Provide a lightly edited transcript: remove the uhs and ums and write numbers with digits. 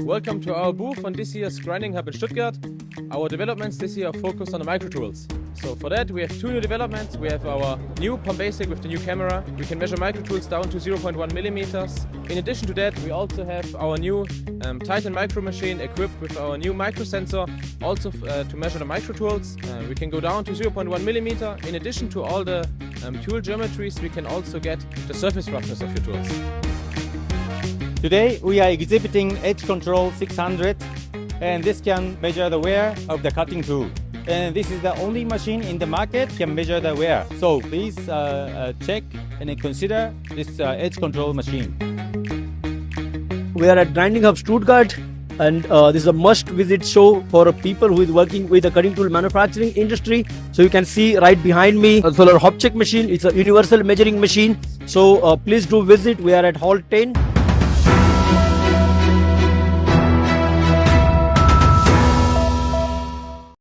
Welcome to our booth on this year's GrindingHub in Stuttgart. Our developments this year are focused on the micro tools. So for that we have two new developments. We have our new Pump Basic with the new camera. We can measure micro tools down to 0.1 millimeters. In addition to that we also have our new Titan micro machine equipped with our new micro sensor, also to measure the micro tools. We can go down to 0.1 millimeter. In addition to all the tool geometries, we can also get the surface roughness of your tools. Today we are exhibiting Edge Control 600, and this can measure the wear of the cutting tool. And this is the only machine in the market can measure the wear. So please check and consider this Edge Control machine. We are at GrindingHub Stuttgart, and this is a must-visit show for people who is working with the cutting tool manufacturing industry. So you can see right behind me a ZOLLER Hub check machine. It's a universal measuring machine. So please do visit. We are at Hall 10.